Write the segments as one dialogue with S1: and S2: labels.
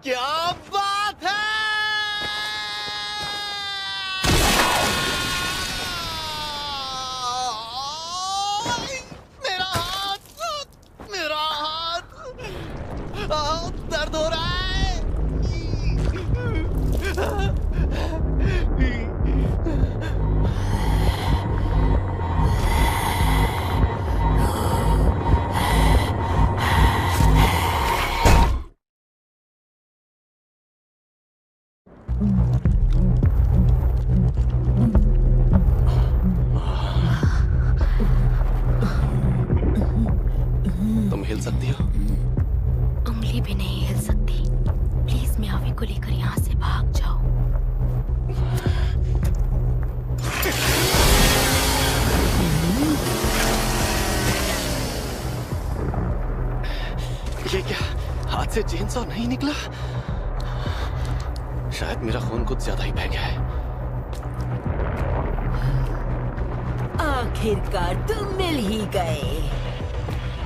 S1: क्या बात है! मेरा हाथ, मेरा हाथ, दर्द हो रहा है। तुम हिल सकती हो?
S2: उंगली भी नहीं हिल सकती। प्लीज म्यावी को लेकर यहाँ से भाग जाओ।
S1: ये क्या, हाथ से चेनसॉ नहीं निकला? शायद मेरा खून कुछ ज्यादा ही बह गया है।
S3: आखिरकार तुम मिल ही गए।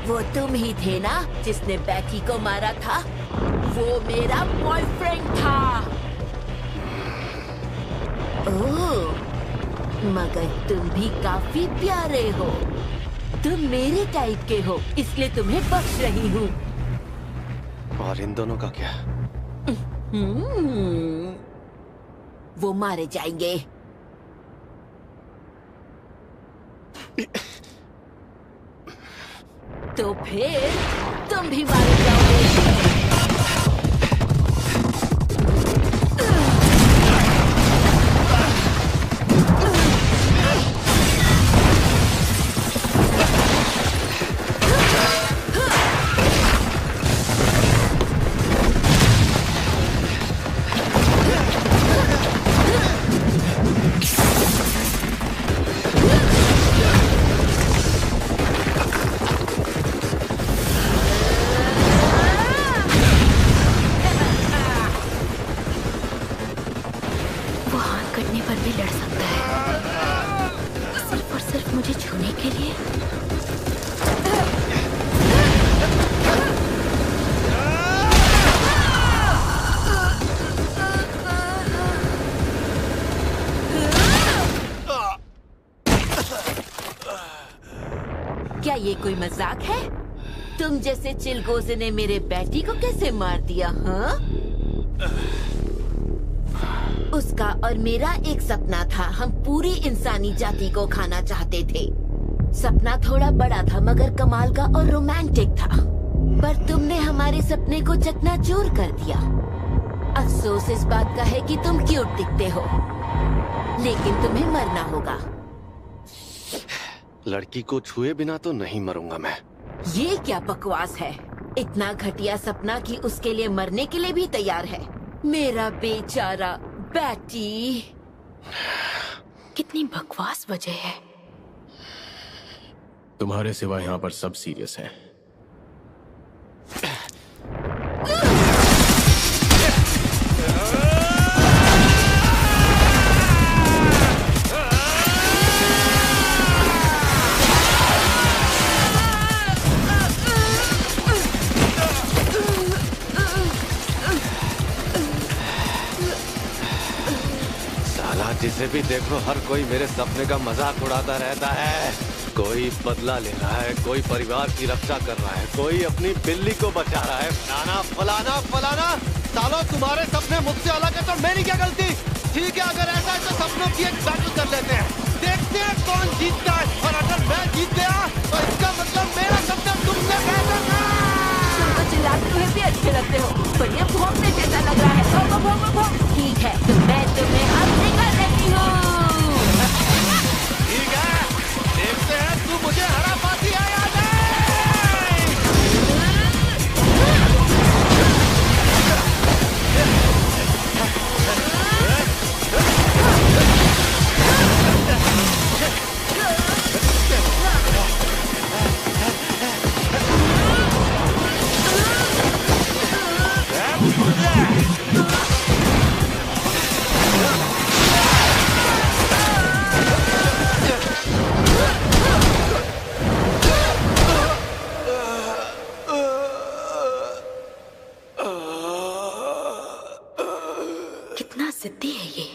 S3: वो तुम ही थे ना जिसने बैकी को मारा था? वो मेरा बॉयफ्रेंड था। ओह, मगर तुम भी काफी प्यारे हो। तुम मेरे टाइप के हो, इसलिए तुम्हें बख्श रही हूँ।
S1: और इन दोनों का क्या?
S3: वो मारे जाएंगे। तो फिर तुम भी मारे जाओगे। क्या ये कोई मजाक है? तुम जैसे चिलगोजे ने मेरे बेटी को कैसे मार दिया? हाँ? उसका और मेरा एक सपना था। हम पूरी इंसानी जाति को खाना चाहते थे। सपना थोड़ा बड़ा था मगर कमाल का और रोमांटिक था। पर तुमने हमारे सपने को चकनाचूर कर दिया। अफसोस इस बात का है कि तुम क्यूट दिखते हो, लेकिन तुम्हें मरना होगा।
S1: लड़की को छुए बिना तो नहीं मरूंगा मैं।
S3: ये क्या बकवास है? इतना घटिया सपना कि उसके लिए मरने के लिए भी तैयार है। मेरा बेचारा बेटी।
S2: कितनी बकवास वजह है।
S4: तुम्हारे सिवा यहाँ पर सब सीरियस हैं।
S1: जिसे भी देखो हर कोई मेरे सपने का मजाक उड़ाता रहता है। कोई बदला ले रहा है, कोई परिवार की रक्षा कर रहा है, कोई अपनी बिल्ली को बचा रहा है। फलाना फलाना फलाना। सालों तुम्हारे सपने मुझसे अलग है तो मेरी क्या गलती? ठीक है, अगर ऐसा है तो सपनों की एक बैटल कर लेते हैं। देखते हैं कौन जीतता है। और अगर मैं जीत गया तो इसका मतलब मेरा सपना तुमसे बेहतर था।
S3: तुम तो चिल्लाते हुए भी अच्छे लगते हो, पर ये भौंकने जैसा लग रहा है। ठीक है, तो मैं तुम्हें अब निकाल देती हूँ।
S1: ठीक है, देखते हैं तू मुझे हरा पाती है या नहीं।
S2: सिद्धि है ये।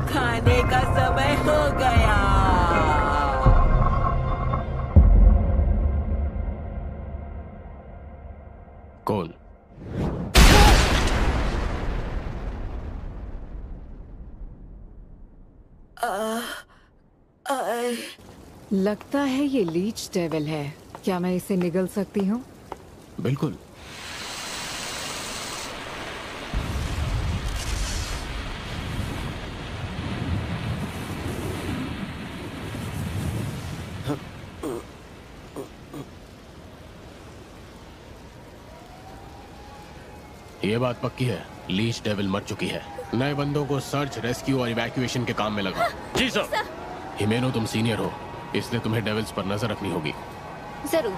S3: खाने का समय हो गया।
S4: कौन?
S5: लगता है ये लीच डेविल है। क्या मैं इसे निगल सकती हूँ?
S4: बिल्कुल। ये बात पक्की है, लीच डेविल मर चुकी है। नए बंदों को सर्च, रेस्क्यू और इवैक्यूएशन के काम में लगा।
S1: जी सर।
S4: हिमेनो, तुम सीनियर हो, इसलिए तुम्हें डेविल्स पर नजर रखनी होगी।
S3: जरूर।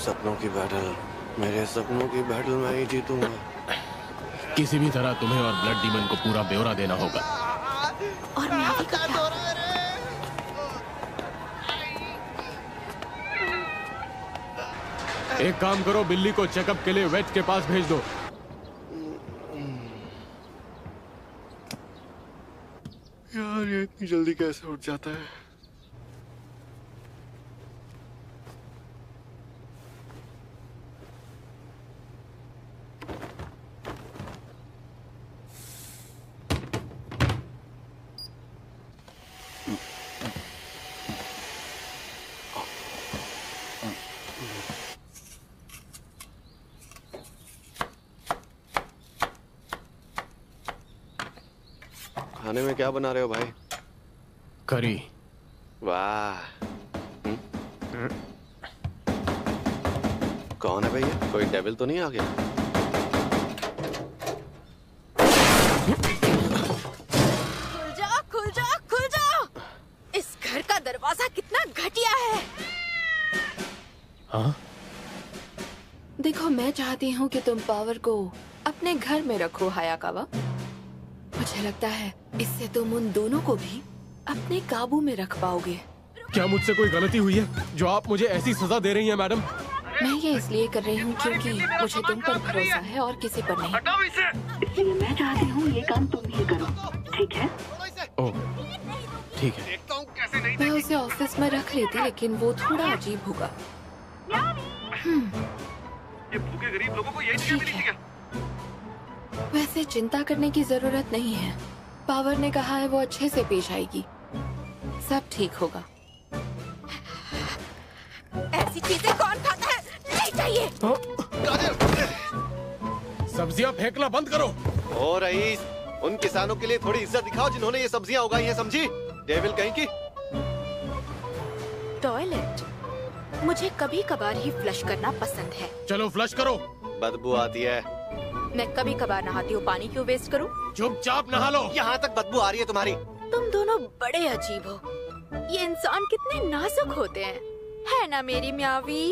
S1: सपनों की बैटल, मेरे सपनों की बैटल मैं ही जीतूंगा।
S4: किसी भी तरह तुम्हें और ब्लड डीमन को पूरा ब्यौरा देना होगा।
S2: और मैं भी
S4: एक काम करो, बिल्ली को चेकअप के लिए वेट के पास भेज दो।
S1: यार ये इतनी जल्दी कैसे उठ जाता है? खाने में क्या बना रहे हो भाई?
S4: करी।
S1: वाह। कौन है भैया? कोई डेविल तो नहीं आ गया?
S2: खुल जा, खुल जा, खुल जा! इस घर का दरवाजा कितना घटिया है।
S4: हाँ?
S2: देखो, मैं चाहती हूँ कि तुम पावर को अपने घर में रखो हायाकावा। मुझे लगता है इससे तुम उन दोनों को भी अपने काबू में रख पाओगे।
S4: क्या मुझसे कोई गलती हुई है जो आप मुझे ऐसी सजा दे रही हैं, मैडम?
S2: मैं ये इसलिए कर रही हूँ क्योंकि मुझे तुम पर भरोसा है और किसी पर नहीं।
S6: इसलिए मैं चाहती हूँ ये काम तुम ही करो, ठीक है?
S4: ओह, ठीक है।
S2: मैं उसे ऑफिस में रख लेती, लेकिन वो थोड़ा अजीब होगा।
S7: ये भूखे गरीब लोगों को यही
S2: ठीक है। वैसे चिंता करने की जरूरत नहीं है। पावर ने कहा है वो अच्छे से पेश आएगी। सब ठीक होगा। ऐसी चीजें कौन खाता है? नहीं चाहिए।
S4: सब्जियां फेंकना बंद करो।
S1: ओ रईस, उन किसानों के लिए थोड़ी इज्जत दिखाओ जिन्होंने ये सब्जियां उगाई हैं, समझी? डेविल कहीं की।
S2: टॉयलेट मुझे कभी कभार ही फ्लश करना पसंद है।
S4: चलो फ्लश करो।
S1: बदबू आती है।
S2: मैं कभी कभार नहाती हूँ, पानी क्यों वेस्ट करूँ?
S4: चुपचाप नहा लो।
S1: यहाँ तक बदबू आ रही है तुम्हारी।
S2: तुम दोनों बड़े अजीब हो। ये इंसान कितने नाजुक होते हैं, है ना मेरी म्यावी?